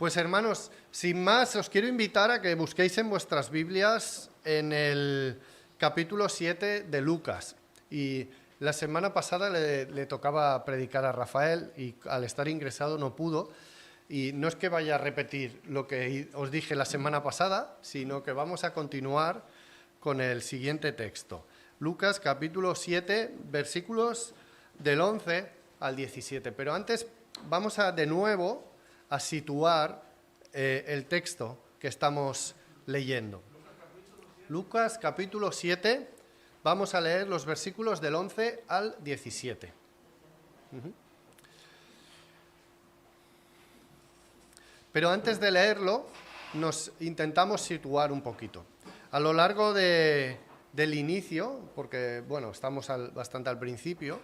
Pues hermanos, sin más, os quiero invitar a que busquéis en vuestras Biblias en el capítulo 7 de Lucas. Y la semana pasada le tocaba predicar a Rafael y al estar ingresado no pudo. Y no es que vaya a repetir lo que os dije la semana pasada, sino que vamos a continuar con el siguiente texto. Lucas capítulo 7, versículos del 11 al 17. Pero antes vamos de nuevo a situar el texto que estamos leyendo. Lucas capítulo 7, vamos a leer los versículos del 11 al 17. Pero antes de leerlo, nos intentamos situar un poquito. A lo largo del inicio, porque bueno, estamos bastante al principio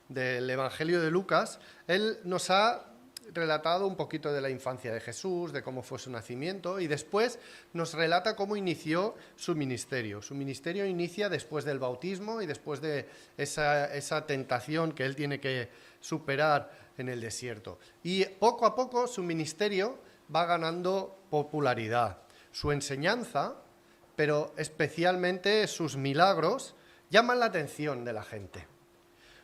del Evangelio de Lucas, él nos ha relatado un poquito de la infancia de Jesús, de cómo fue su nacimiento, y después nos relata cómo inició su ministerio. Su ministerio inicia después del bautismo y después de esa tentación que él tiene que superar en el desierto. Y poco a poco su ministerio va ganando popularidad. Su enseñanza, pero especialmente sus milagros, llaman la atención de la gente.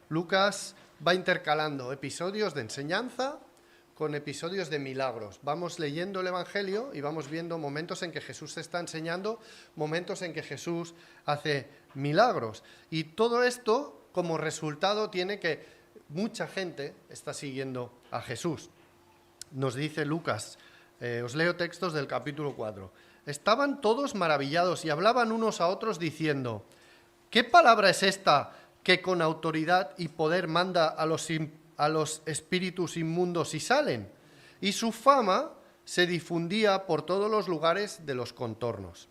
Lucas va intercalando episodios de enseñanza con episodios de milagros. Vamos leyendo el Evangelio y vamos viendo momentos en que Jesús se está enseñando, momentos en que Jesús hace milagros. Y todo esto, como resultado, tiene que mucha gente está siguiendo a Jesús. Nos dice Lucas, os leo textos del capítulo 4. Estaban todos maravillados y hablaban unos a otros diciendo: ¿qué palabra es esta que con autoridad y poder manda a los espíritus inmundos y salen? Y su fama se difundía por todos los lugares de los contornos.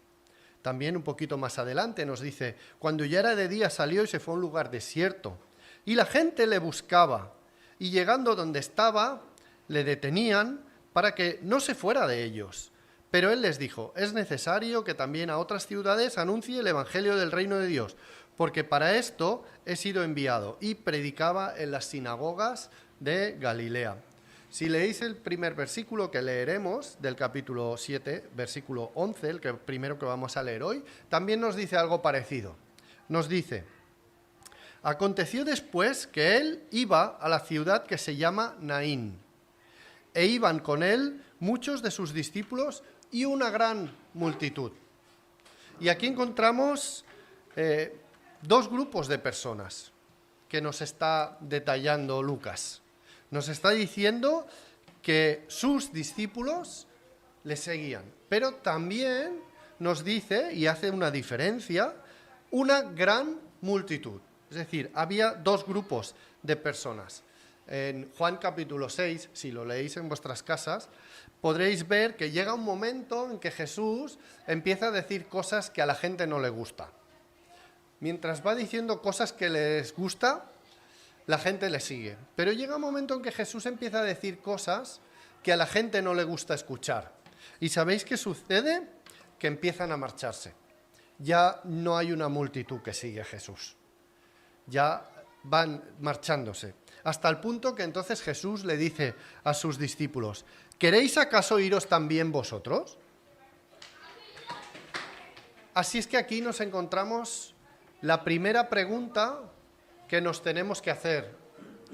También un poquito más adelante nos dice: cuando ya era de día salió y se fue a un lugar desierto. Y la gente le buscaba, y llegando donde estaba, le detenían para que no se fuera de ellos. Pero él les dijo: es necesario que también a otras ciudades anuncie el evangelio del reino de Dios, porque para esto he sido enviado. Y predicaba en las sinagogas de Galilea. Si leéis el primer versículo que leeremos del capítulo 7, versículo 11, el primero que vamos a leer hoy, también nos dice algo parecido. Nos dice: aconteció después que él iba a la ciudad que se llama Naín, e iban con él muchos de sus discípulos y una gran multitud. Y aquí encontramos dos grupos de personas que nos está detallando Lucas. Nos está diciendo que sus discípulos le seguían, pero también nos dice, y hace una diferencia, una gran multitud. Es decir, había dos grupos de personas. En Juan capítulo 6, si lo leéis en vuestras casas, podréis ver que llega un momento en que Jesús empieza a decir cosas que a la gente no le gusta. Mientras va diciendo cosas que les gusta, la gente le sigue. Pero llega un momento en que Jesús empieza a decir cosas que a la gente no le gusta escuchar. ¿Y sabéis qué sucede? Que empiezan a marcharse. Ya no hay una multitud que sigue a Jesús. Ya van marchándose. Hasta el punto que entonces Jesús le dice a sus discípulos: ¿queréis acaso iros también vosotros? Así es que aquí nos encontramos la primera pregunta que nos tenemos que hacer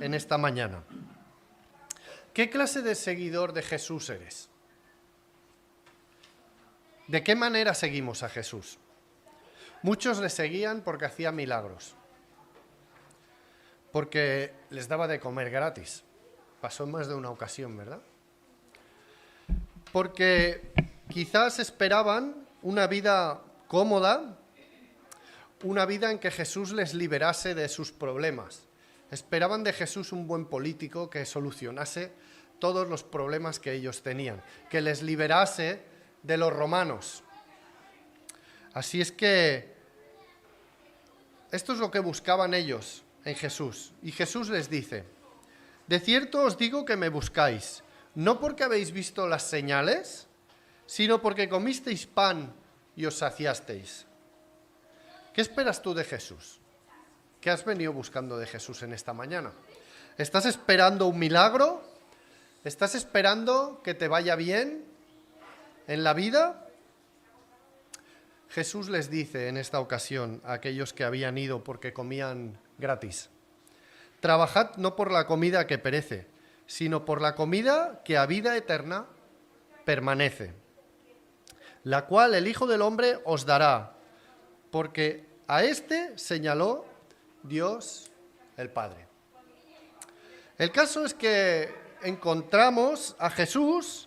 en esta mañana. ¿Qué clase de seguidor de Jesús eres? ¿De qué manera seguimos a Jesús? Muchos le seguían porque hacía milagros, porque les daba de comer gratis. Pasó en más de una ocasión, ¿verdad? Porque quizás esperaban una vida cómoda, una vida en que Jesús les liberase de sus problemas. Esperaban de Jesús un buen político que solucionase todos los problemas que ellos tenían, que les liberase de los romanos. Así es que esto es lo que buscaban ellos en Jesús. Y Jesús les dice: de cierto os digo que me buscáis, no porque habéis visto las señales, sino porque comisteis pan y os saciasteis. ¿Qué esperas tú de Jesús? ¿Qué has venido buscando de Jesús en esta mañana? ¿Estás esperando un milagro? ¿Estás esperando que te vaya bien en la vida? Jesús les dice en esta ocasión a aquellos que habían ido porque comían gratis: trabajad no por la comida que perece, sino por la comida que a vida eterna permanece, la cual el Hijo del Hombre os dará, porque a éste señaló Dios el Padre. El caso es que encontramos a Jesús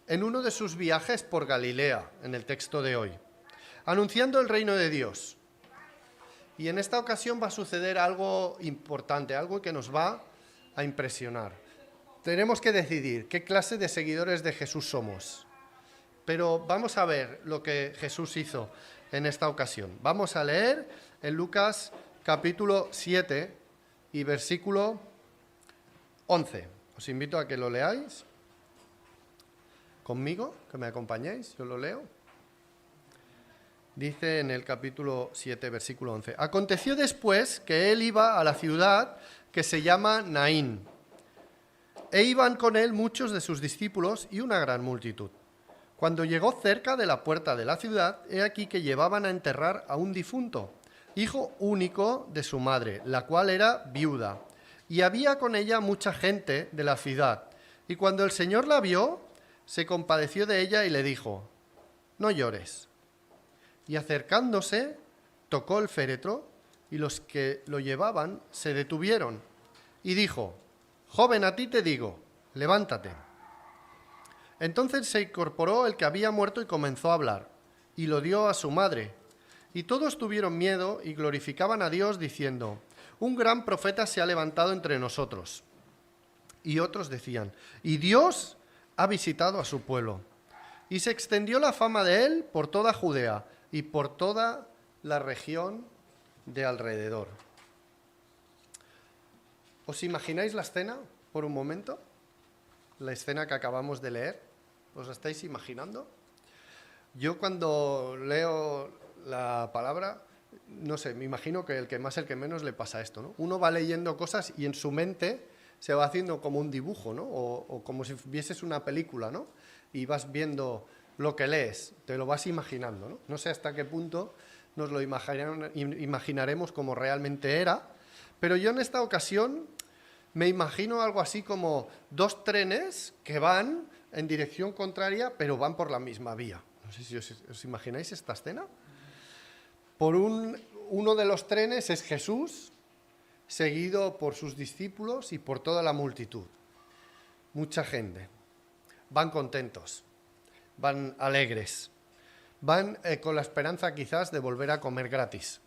en uno de sus viajes por Galilea, en el texto de hoy, anunciando el reino de Dios. Y en esta ocasión va a suceder algo importante, algo que nos va a impresionar. Tenemos que decidir qué clase de seguidores de Jesús somos. Pero vamos a ver lo que Jesús hizo en esta ocasión. Vamos a leer en Lucas capítulo 7 y versículo 11. Os invito a que lo leáis conmigo, que me acompañéis, yo lo leo. Dice en el capítulo 7, versículo 11. Aconteció después que él iba a la ciudad que se llama Naín, e iban con él muchos de sus discípulos y una gran multitud. Cuando llegó cerca de la puerta de la ciudad, he aquí que llevaban a enterrar a un difunto, hijo único de su madre, la cual era viuda, y había con ella mucha gente de la ciudad. Y cuando el Señor la vio, se compadeció de ella y le dijo: no llores. Y acercándose, tocó el féretro, y los que lo llevaban se detuvieron. Y dijo: joven, a ti te digo, levántate. Entonces se incorporó el que había muerto y comenzó a hablar, y lo dio a su madre. Y todos tuvieron miedo y glorificaban a Dios, diciendo: un gran profeta se ha levantado entre nosotros. Y otros decían: y Dios ha visitado a su pueblo. Y se extendió la fama de él por toda Judea y por toda la región de alrededor. ¿Os imagináis la escena por un momento? La escena que acabamos de leer. ¿Os la estáis imaginando? Yo cuando leo la palabra, no sé, me imagino que el que más, el que menos le pasa esto, ¿no? Uno va leyendo cosas y en su mente se va haciendo como un dibujo, ¿no? O como si vieses una película, ¿no? Y vas viendo lo que lees, te lo vas imaginando, ¿no? No sé hasta qué punto nos lo imaginaremos como realmente era, pero yo en esta ocasión me imagino algo así como dos trenes que van en dirección contraria, pero van por la misma vía. No sé si os imagináis esta escena. Uno de los trenes es Jesús, seguido por sus discípulos y por toda la multitud. Mucha gente. Van contentos, van alegres, van con la esperanza quizás de volver a comer gratis,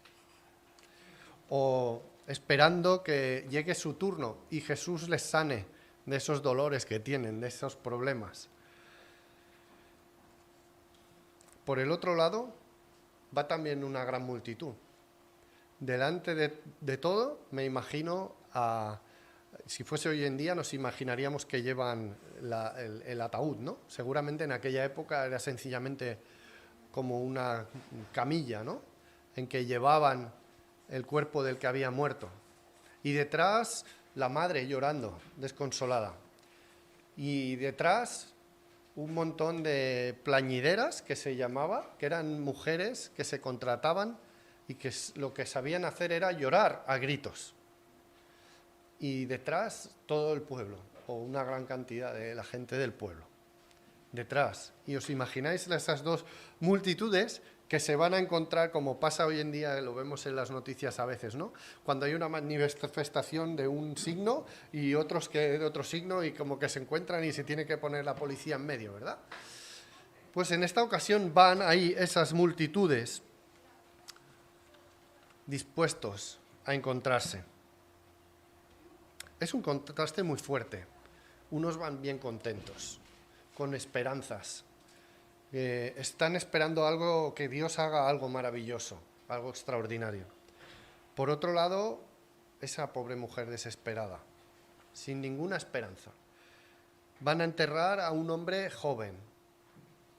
o esperando que llegue su turno y Jesús les sane de esos dolores que tienen, de esos problemas. Por el otro lado, va también una gran multitud. Delante de todo, me imagino, si fuese hoy en día, nos imaginaríamos que llevan el ataúd, ¿no? Seguramente en aquella época era sencillamente como una camilla, ¿no? En que llevaban el cuerpo del que había muerto. Y detrás, la madre llorando, desconsolada. Y detrás, un montón de plañideras, que se llamaba, que eran mujeres que se contrataban y que lo que sabían hacer era llorar a gritos. Y detrás, todo el pueblo, o una gran cantidad de la gente del pueblo. Detrás. Y os imagináis esas dos multitudes que se van a encontrar, como pasa hoy en día, lo vemos en las noticias a veces, ¿no? Cuando hay una manifestación de un signo y otros que de otro signo, y como que se encuentran y se tiene que poner la policía en medio, ¿verdad? Pues en esta ocasión van ahí esas multitudes dispuestos a encontrarse. Es un contraste muy fuerte. Unos van bien contentos, con esperanzas. Están esperando algo, que Dios haga algo maravilloso, algo extraordinario. Por otro lado, esa pobre mujer desesperada, sin ninguna esperanza. Van a enterrar a un hombre joven,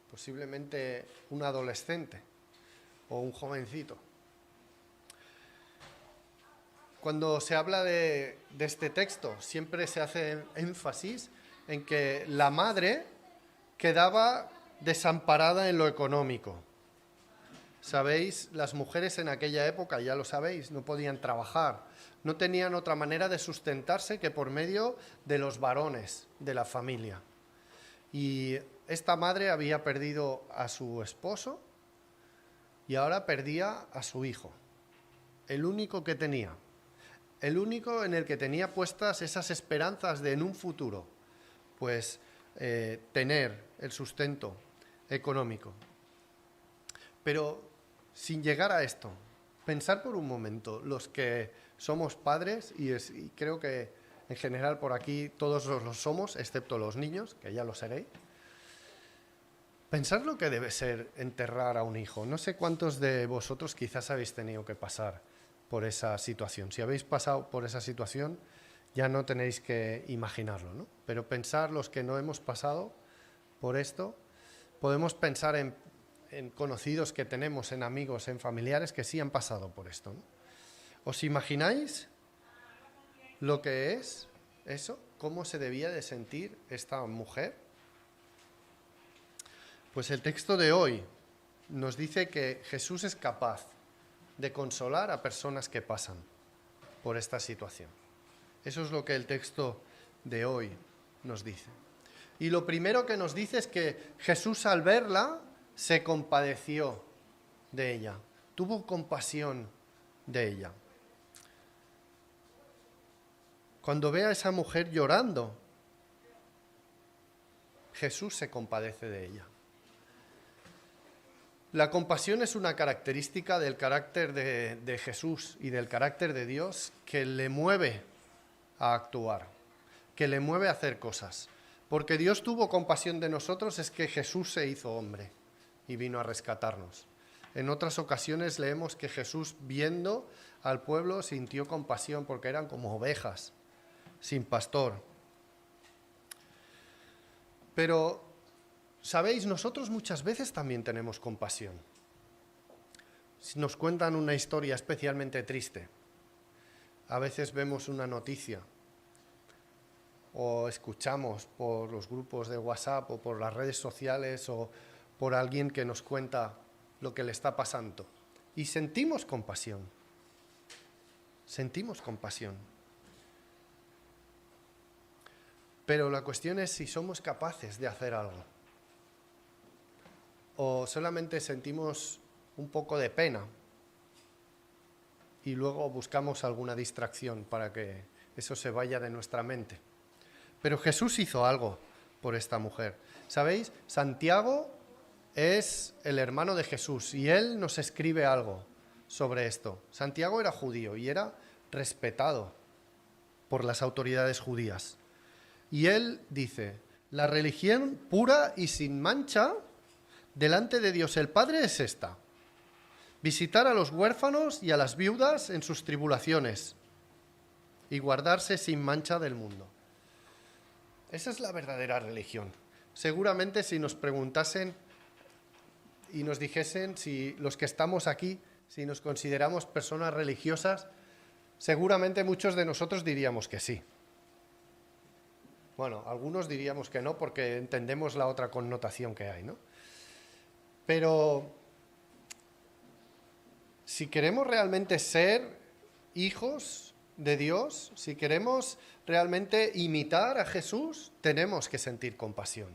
posiblemente un adolescente o un jovencito. Cuando se habla de este texto, siempre se hace énfasis en que la madre quedaba desamparada en lo económico. Sabéis, las mujeres en aquella época, ya lo sabéis, no podían trabajar, no tenían otra manera de sustentarse que por medio de los varones de la familia. Y esta madre había perdido a su esposo y ahora perdía a su hijo, el único que tenía, el único en el que tenía puestas esas esperanzas de en un futuro, pues tener el sustento económico. Pero sin llegar a esto, pensar por un momento, los que somos padres, y creo que en general por aquí todos lo somos, excepto los niños, que ya lo seréis, pensad lo que debe ser enterrar a un hijo. No sé cuántos de vosotros quizás habéis tenido que pasar por esa situación. Si habéis pasado por esa situación, ya no tenéis que imaginarlo, ¿no? Pero pensar los que no hemos pasado por esto, podemos pensar en conocidos que tenemos, en amigos, en familiares que sí han pasado por esto, ¿no? ¿Os imagináis lo que es eso? ¿Cómo se debía de sentir esta mujer? Pues el texto de hoy nos dice que Jesús es capaz de consolar a personas que pasan por esta situación. Eso es lo que el texto de hoy nos dice. Y lo primero que nos dice es que Jesús, al verla, se compadeció de ella, tuvo compasión de ella. Cuando ve a esa mujer llorando, Jesús se compadece de ella. La compasión es una característica del carácter de Jesús y del carácter de Dios que le mueve a actuar, que le mueve a hacer cosas. Porque Dios tuvo compasión de nosotros es que Jesús se hizo hombre y vino a rescatarnos. En otras ocasiones leemos que Jesús, viendo al pueblo, sintió compasión porque eran como ovejas, sin pastor. Pero, ¿sabéis? Nosotros muchas veces también tenemos compasión. Si nos cuentan una historia especialmente triste, a veces vemos una noticia o escuchamos por los grupos de WhatsApp o por las redes sociales o por alguien que nos cuenta lo que le está pasando y sentimos compasión. Sentimos compasión. Pero la cuestión es si somos capaces de hacer algo. O solamente sentimos un poco de pena y luego buscamos alguna distracción para que eso se vaya de nuestra mente. Pero Jesús hizo algo por esta mujer. ¿Sabéis? Santiago es el hermano de Jesús y él nos escribe algo sobre esto. Santiago era judío y era respetado por las autoridades judías. Y él dice, la religión pura y sin mancha delante de Dios el Padre es esta: visitar a los huérfanos y a las viudas en sus tribulaciones y guardarse sin mancha del mundo. Esa es la verdadera religión. Seguramente si nos preguntasen y nos dijesen si los que estamos aquí, si nos consideramos personas religiosas, seguramente muchos de nosotros diríamos que sí. Bueno, algunos diríamos que no porque entendemos la otra connotación que hay, ¿no? Pero si queremos realmente ser hijos de Dios, si queremos realmente imitar a Jesús, tenemos que sentir compasión.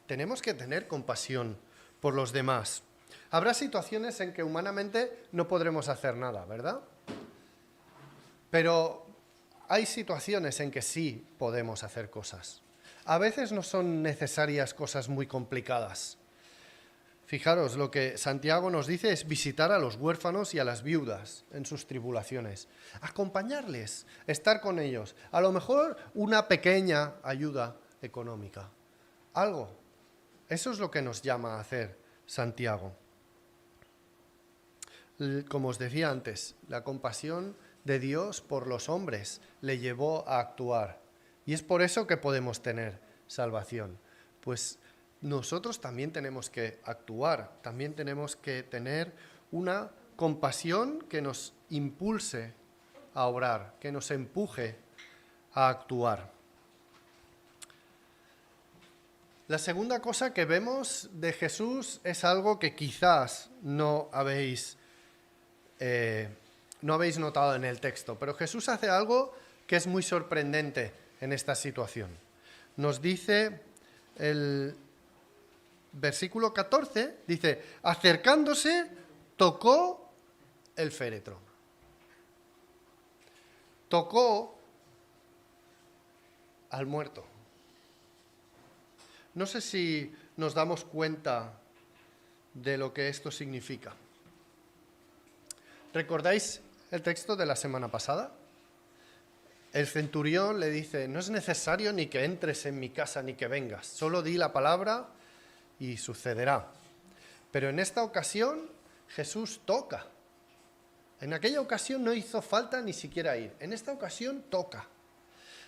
Tenemos que tener compasión por los demás. Habrá situaciones en que humanamente no podremos hacer nada, ¿verdad? Pero hay situaciones en que sí podemos hacer cosas. A veces no son necesarias cosas muy complicadas. Fijaros, lo que Santiago nos dice es visitar a los huérfanos y a las viudas en sus tribulaciones, acompañarles, estar con ellos, a lo mejor una pequeña ayuda económica, algo. Eso es lo que nos llama a hacer Santiago. Como os decía antes, la compasión de Dios por los hombres le llevó a actuar. Y es por eso que podemos tener salvación. Pues nosotros también tenemos que actuar, también tenemos que tener una compasión que nos impulse a obrar, que nos empuje a actuar. La segunda cosa que vemos de Jesús es algo que quizás no habéis notado en el texto, pero Jesús hace algo que es muy sorprendente en esta situación. Nos dice el versículo 14, dice, acercándose, tocó el féretro. Tocó al muerto. No sé si nos damos cuenta de lo que esto significa. ¿Recordáis el texto de la semana pasada? El centurión le dice, no es necesario ni que entres en mi casa ni que vengas, solo di la palabra y sucederá. Pero en esta ocasión Jesús toca. En aquella ocasión no hizo falta ni siquiera ir, en esta ocasión toca.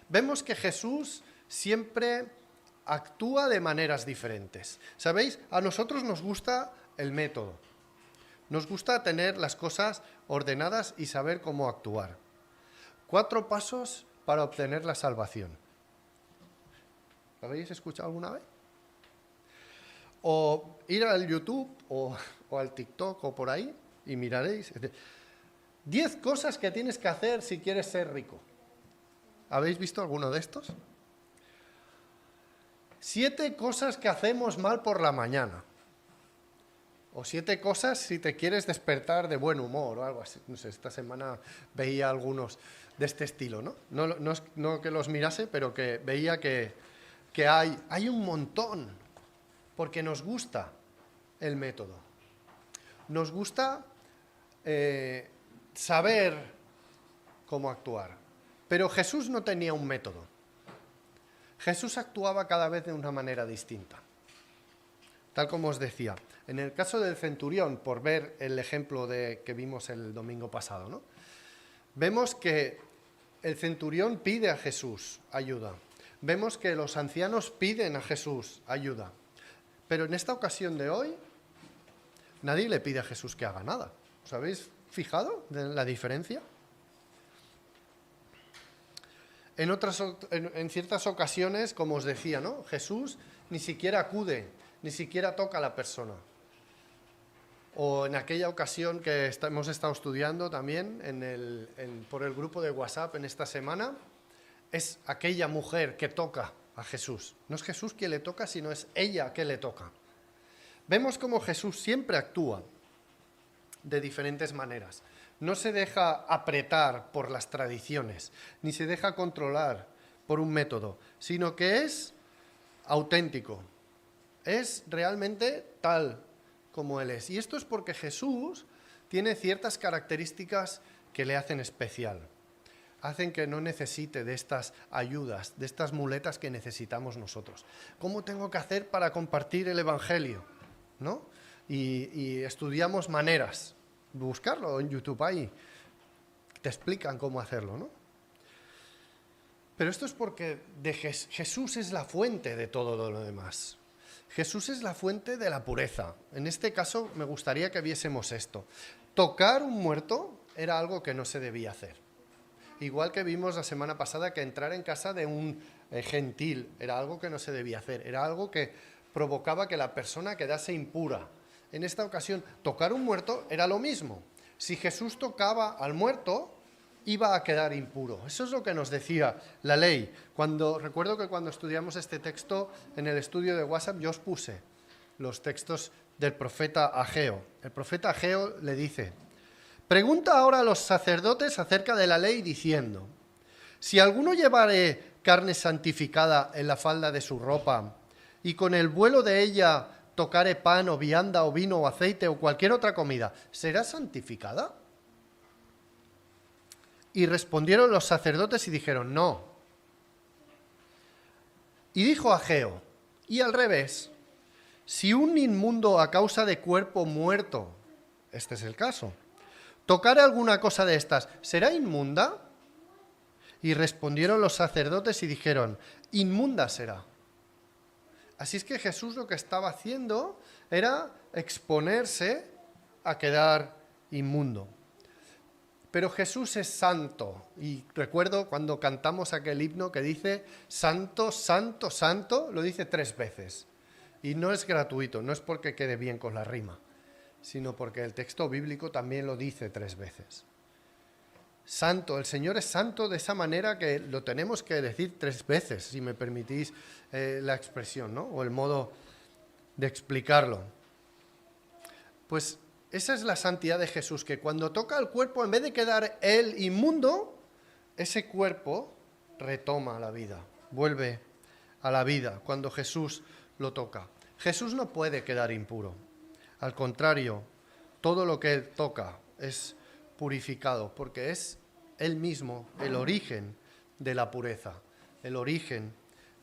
Vemos que Jesús siempre actúa de maneras diferentes. ¿Sabéis? A nosotros nos gusta el método. Nos gusta tener las cosas ordenadas y saber cómo actuar. 4 pasos para obtener la salvación. ¿Lo habéis escuchado alguna vez? O ir al YouTube o al TikTok o por ahí y miraréis. 10 cosas que tienes que hacer si quieres ser rico. ¿Habéis visto alguno de estos? 7 cosas que hacemos mal por la mañana. O 7 cosas si te quieres despertar de buen humor o algo así. No sé, esta semana veía algunos de este estilo, ¿no? No que los mirase, pero que veía que hay un montón, porque nos gusta el método. Nos gusta saber cómo actuar. Pero Jesús no tenía un método. Jesús actuaba cada vez de una manera distinta. Tal como os decía, en el caso del centurión, por ver el ejemplo que vimos el domingo pasado, ¿no? Vemos que el centurión pide a Jesús ayuda. Vemos que los ancianos piden a Jesús ayuda. Pero en esta ocasión de hoy, nadie le pide a Jesús que haga nada. ¿Os habéis fijado en la diferencia? En ciertas ocasiones, como os decía, ¿no? Jesús ni siquiera acude, ni siquiera toca a la persona. O en aquella ocasión que hemos estado estudiando también por el grupo de WhatsApp en esta semana, es aquella mujer que toca a Jesús. No es Jesús quien le toca, sino es ella que le toca. Vemos cómo Jesús siempre actúa de diferentes maneras. No se deja apretar por las tradiciones, ni se deja controlar por un método, sino que es auténtico, es realmente tal como Él es. Y esto es porque Jesús tiene ciertas características que le hacen especial, hacen que no necesite de estas ayudas, de estas muletas que necesitamos nosotros. ¿Cómo tengo que hacer para compartir el Evangelio? ¿No? Y estudiamos maneras. Buscarlo en YouTube ahí, te explican cómo hacerlo, ¿no? Pero esto es porque Jesús es la fuente de todo lo demás. Jesús es la fuente de la pureza. En este caso me gustaría que viésemos esto. Tocar un muerto era algo que no se debía hacer. Igual que vimos la semana pasada que entrar en casa de un gentil era algo que no se debía hacer. Era algo que provocaba que la persona quedase impura. En esta ocasión, tocar un muerto era lo mismo. Si Jesús tocaba al muerto, iba a quedar impuro. Eso es lo que nos decía la ley. Recuerdo que cuando estudiamos este texto en el estudio de WhatsApp, yo os puse los textos del profeta Ageo. El profeta Ageo le dice, pregunta ahora a los sacerdotes acerca de la ley diciendo, si alguno llevare carne santificada en la falda de su ropa y con el vuelo de ella tocare pan o vianda o vino o aceite o cualquier otra comida, ¿será santificada? Y respondieron los sacerdotes y dijeron, no. Y dijo Ageo, y al revés, si un inmundo a causa de cuerpo muerto, este es el caso, tocare alguna cosa de estas, ¿será inmunda? Y respondieron los sacerdotes y dijeron, inmunda será. Así es que Jesús lo que estaba haciendo era exponerse a quedar inmundo. Pero Jesús es santo. Y recuerdo cuando cantamos aquel himno que dice, santo, santo, santo, lo dice 3 veces. Y no es gratuito, no es porque quede bien con la rima, sino porque el texto bíblico también lo dice 3 veces. Santo, el Señor es santo de esa manera que lo tenemos que decir 3 veces, si me permitís la expresión, ¿no? O el modo de explicarlo. Pues esa es la santidad de Jesús, que cuando toca el cuerpo, en vez de quedar él inmundo, ese cuerpo retoma la vida, vuelve a la vida cuando Jesús lo toca. Jesús no puede quedar impuro. Al contrario, todo lo que él toca es purificado, porque es él mismo el origen de la pureza, el origen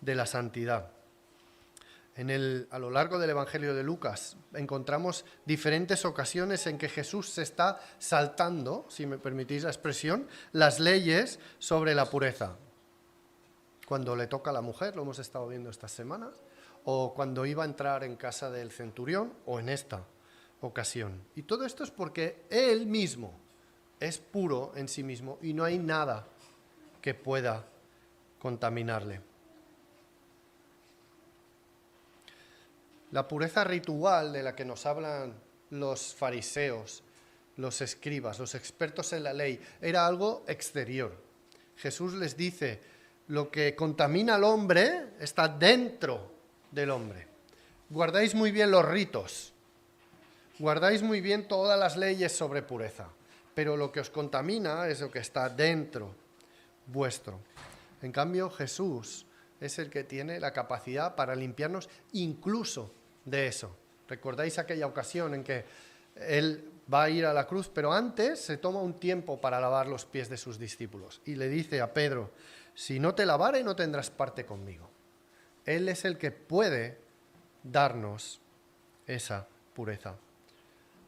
de la santidad. A lo largo del Evangelio de Lucas encontramos diferentes ocasiones en que Jesús se está saltando, si me permitís la expresión, las leyes sobre la pureza. Cuando le toca a la mujer, lo hemos estado viendo estas semanas, o cuando iba a entrar en casa del centurión, o en esta ocasión. Y todo esto es porque él mismo es puro en sí mismo y no hay nada que pueda contaminarle. La pureza ritual de la que nos hablan los fariseos, los escribas, los expertos en la ley, era algo exterior. Jesús les dice, lo que contamina al hombre está dentro del hombre. Guardáis muy bien los ritos, guardáis muy bien todas las leyes sobre pureza, pero lo que os contamina es lo que está dentro vuestro. En cambio, Jesús es el que tiene la capacidad para limpiarnos incluso de eso. ¿Recordáis aquella ocasión en que él va a ir a la cruz, pero antes se toma un tiempo para lavar los pies de sus discípulos? Y le dice a Pedro, si no te lavare no tendrás parte conmigo. Él es el que puede darnos esa pureza.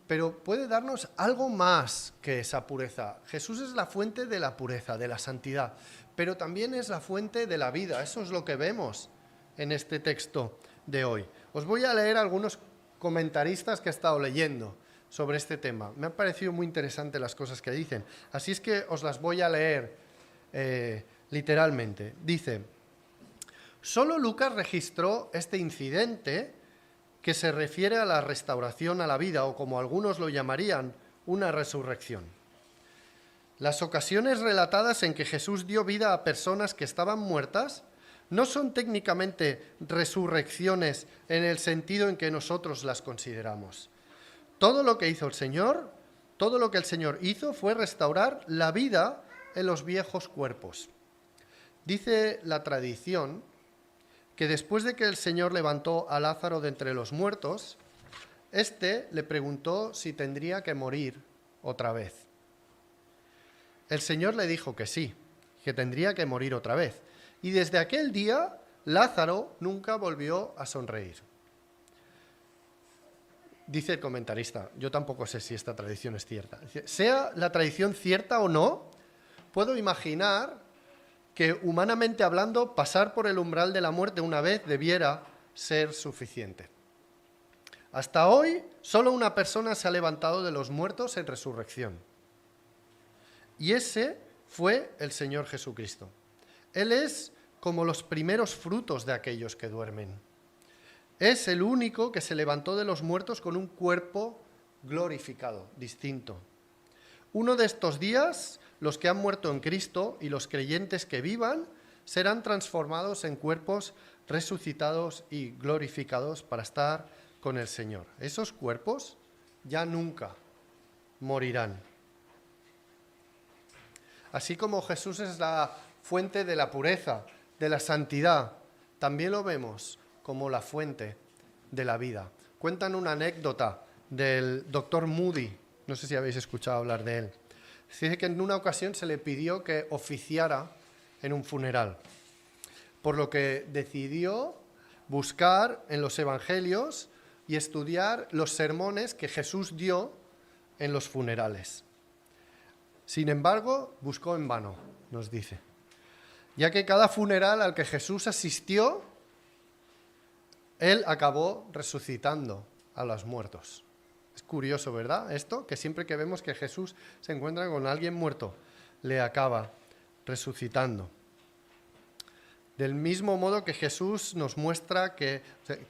Pero puede darnos algo más que esa pureza. Jesús es la fuente de la pureza, de la santidad, pero también es la fuente de la vida. Eso es lo que vemos en este texto de hoy. Os voy a leer algunos comentaristas que he estado leyendo sobre este tema. Me han parecido muy interesantes las cosas que dicen. Así es que os las voy a leer literalmente. Dice, solo Lucas registró este incidente que se refiere a la restauración a la vida, o como algunos lo llamarían, una resurrección. Las ocasiones relatadas en que Jesús dio vida a personas que estaban muertas no son técnicamente resurrecciones en el sentido en que nosotros las consideramos. Todo lo que hizo el Señor, todo lo que el Señor hizo fue restaurar la vida en los viejos cuerpos. Dice la tradición que después de que el Señor levantó a Lázaro de entre los muertos, éste le preguntó si tendría que morir otra vez. El Señor le dijo que sí, que tendría que morir otra vez. Y desde aquel día, Lázaro nunca volvió a sonreír. Dice el comentarista, yo tampoco sé si esta tradición es cierta. Sea la tradición cierta o no, puedo imaginar que humanamente hablando, pasar por el umbral de la muerte una vez debiera ser suficiente. Hasta hoy, solo una persona se ha levantado de los muertos en resurrección. Y ese fue el Señor Jesucristo. Él es como los primeros frutos de aquellos que duermen. Es el único que se levantó de los muertos con un cuerpo glorificado, distinto. Uno de estos días, los que han muerto en Cristo y los creyentes que vivan, serán transformados en cuerpos resucitados y glorificados para estar con el Señor. Esos cuerpos ya nunca morirán. Así como Jesús es la fuente de la pureza, de la santidad, también lo vemos como la fuente de la vida. Cuentan una anécdota del doctor Moody, no sé si habéis escuchado hablar de él. Dice que en una ocasión se le pidió que oficiara en un funeral, por lo que decidió buscar en los evangelios y estudiar los sermones que Jesús dio en los funerales. Sin embargo, buscó en vano, nos dice, ya que cada funeral al que Jesús asistió, él acabó resucitando a los muertos. Es curioso, ¿verdad? Esto, que siempre que vemos que Jesús se encuentra con alguien muerto, le acaba resucitando. Del mismo modo que Jesús nos muestra que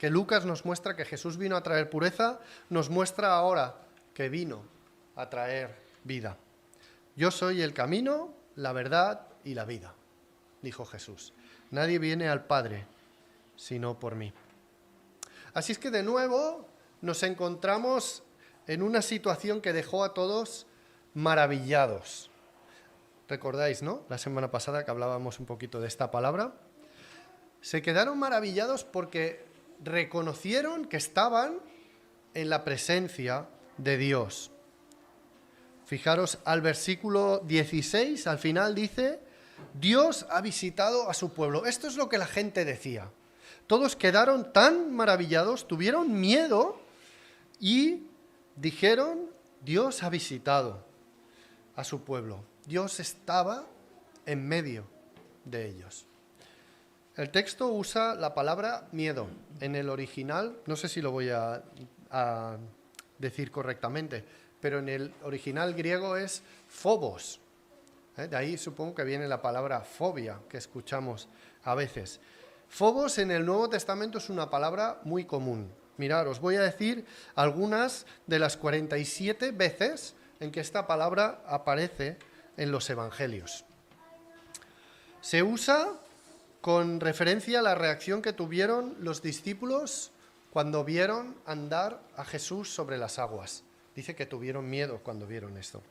Lucas nos muestra que Jesús vino a traer pureza, nos muestra ahora que vino a traer vida. Yo soy el camino, la verdad y la vida, dijo Jesús. Nadie viene al Padre sino por mí. Así es que de nuevo nos encontramos en una situación que dejó a todos maravillados. ¿Recordáis, no? La semana pasada que hablábamos un poquito de esta palabra. Se quedaron maravillados porque reconocieron que estaban en la presencia de Dios. Fijaros al versículo 16, al final dice, Dios ha visitado a su pueblo. Esto es lo que la gente decía. Todos quedaron tan maravillados, tuvieron miedo y dijeron, Dios ha visitado a su pueblo. Dios estaba en medio de ellos. El texto usa la palabra miedo. En el original, no sé si lo voy a decir correctamente, pero en el original griego es phobos. De ahí supongo que viene la palabra fobia, que escuchamos a veces. Phobos en el Nuevo Testamento es una palabra muy común. Mirad, os voy a decir algunas de las 47 veces en que esta palabra aparece en los Evangelios. Se usa con referencia a la reacción que tuvieron los discípulos cuando vieron andar a Jesús sobre las aguas. Dice que tuvieron miedo cuando vieron esto.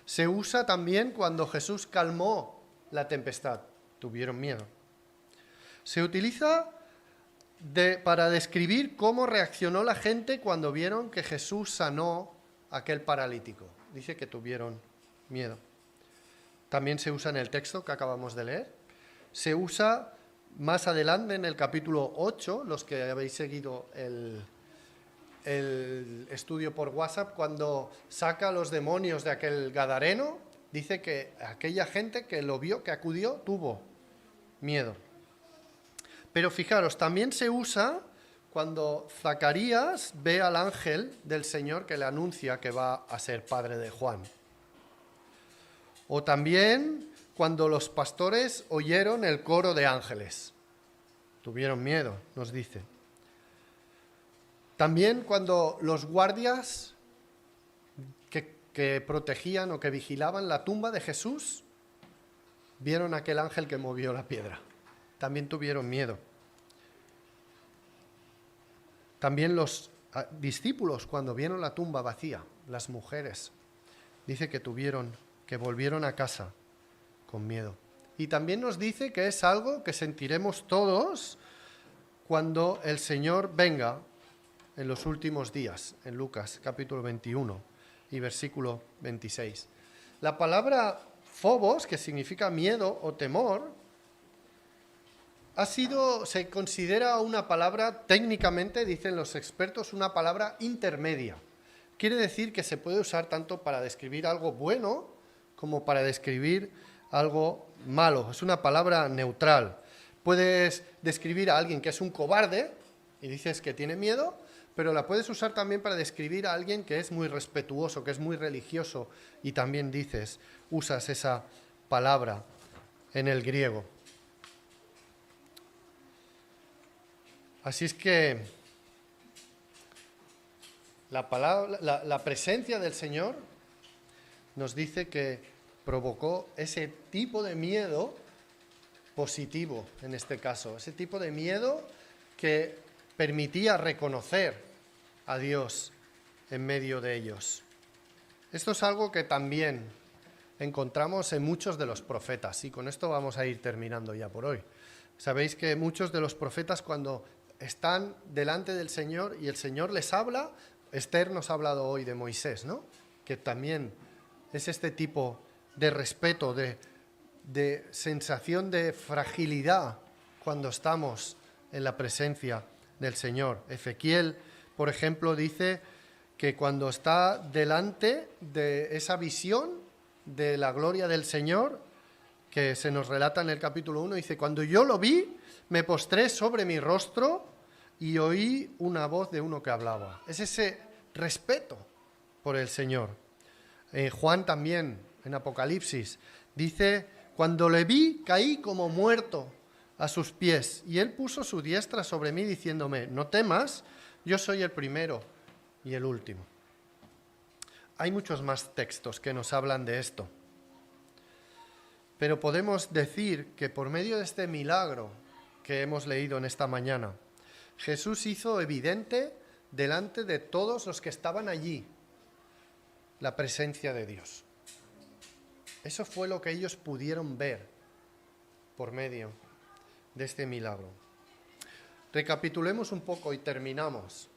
Se usa también cuando Jesús calmó la tempestad. Tuvieron miedo. Se utiliza para describir cómo reaccionó la gente cuando vieron que Jesús sanó a aquel paralítico. Dice que tuvieron miedo. También se usa en el texto que acabamos de leer. Se usa más adelante en el capítulo 8, los que habéis seguido el estudio por WhatsApp, cuando saca a los demonios de aquel gadareno, dice que aquella gente que lo vio, que acudió, tuvo miedo. Pero fijaros, también se usa cuando Zacarías ve al ángel del Señor que le anuncia que va a ser padre de Juan. O también cuando los pastores oyeron el coro de ángeles. Tuvieron miedo, nos dice. También cuando los guardias que protegían o que vigilaban la tumba de Jesús vieron aquel ángel que movió la piedra. También tuvieron miedo. También los discípulos, cuando vieron la tumba vacía, las mujeres, dice que volvieron a casa con miedo. Y también nos dice que es algo que sentiremos todos cuando el Señor venga en los últimos días, en Lucas capítulo 21 y versículo 26. La palabra phobos, que significa miedo o temor, se considera una palabra, técnicamente, dicen los expertos, una palabra intermedia. Quiere decir que se puede usar tanto para describir algo bueno como para describir algo malo. Es una palabra neutral. Puedes describir a alguien que es un cobarde y dices que tiene miedo, pero la puedes usar también para describir a alguien que es muy respetuoso, que es muy religioso, y también usas esa palabra en el griego. Así es que la presencia del Señor nos dice que provocó ese tipo de miedo positivo, en este caso, ese tipo de miedo que permitía reconocer a Dios en medio de ellos. Esto es algo que también encontramos en muchos de los profetas, y con esto vamos a ir terminando ya por hoy. Sabéis que muchos de los profetas, cuando están delante del Señor y el Señor les habla, Esther nos ha hablado hoy de Moisés, ¿no? Que también es este tipo de respeto, de sensación de fragilidad cuando estamos en la presencia del Señor. Ezequiel, por ejemplo, dice que cuando está delante de esa visión de la gloria del Señor, que se nos relata en el capítulo 1, dice, cuando yo lo vi, me postré sobre mi rostro y oí una voz de uno que hablaba. Es ese respeto por el Señor. Juan también, en Apocalipsis, dice, cuando le vi, caí como muerto a sus pies, y él puso su diestra sobre mí, diciéndome, no temas, yo soy el primero y el último. Hay muchos más textos que nos hablan de esto, pero podemos decir que por medio de este milagro que hemos leído en esta mañana, Jesús hizo evidente delante de todos los que estaban allí la presencia de Dios. Eso fue lo que ellos pudieron ver por medio de este milagro. Recapitulemos un poco y terminamos.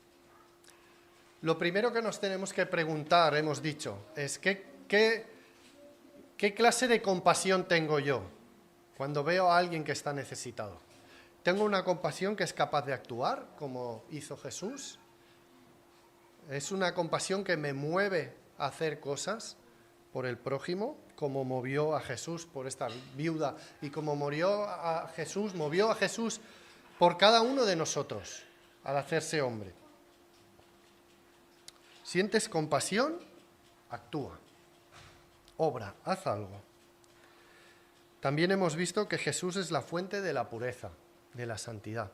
Lo primero que nos tenemos que preguntar, hemos dicho, es ¿qué clase de compasión tengo yo cuando veo a alguien que está necesitado? ¿Tengo una compasión que es capaz de actuar como hizo Jesús? ¿Es una compasión que me mueve a hacer cosas por el prójimo, como movió a Jesús por esta viuda y como movió a Jesús por cada uno de nosotros al hacerse hombre? ¿Sientes compasión? Actúa, obra, haz algo. También hemos visto que Jesús es la fuente de la pureza, de la santidad,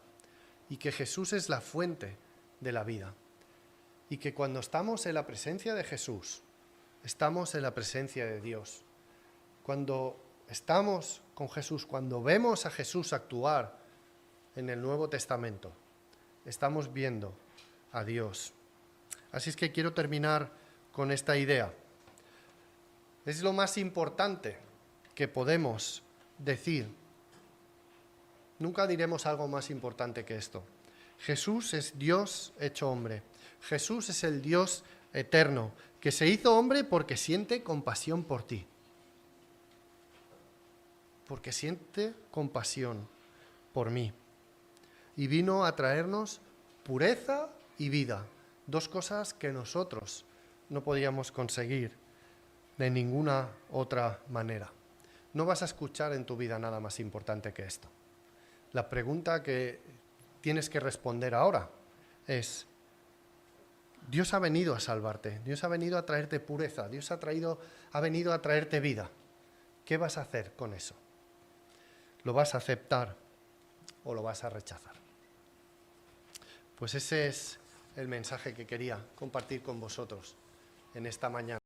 y que Jesús es la fuente de la vida. Y que cuando estamos en la presencia de Jesús, estamos en la presencia de Dios. Cuando estamos con Jesús, cuando vemos a Jesús actuar en el Nuevo Testamento, estamos viendo a Dios. Así es que quiero terminar con esta idea. Es lo más importante que podemos decir. Nunca diremos algo más importante que esto. Jesús es Dios hecho hombre. Jesús es el Dios eterno, que se hizo hombre porque siente compasión por ti. Porque siente compasión por mí. Y vino a traernos pureza y vida. Dos cosas que nosotros no podíamos conseguir de ninguna otra manera. No vas a escuchar en tu vida nada más importante que esto. La pregunta que tienes que responder ahora es: Dios ha venido a salvarte, Dios ha venido a traerte pureza, Dios ha venido a traerte vida. ¿Qué vas a hacer con eso? ¿Lo vas a aceptar o lo vas a rechazar? Pues ese es el mensaje que quería compartir con vosotros en esta mañana.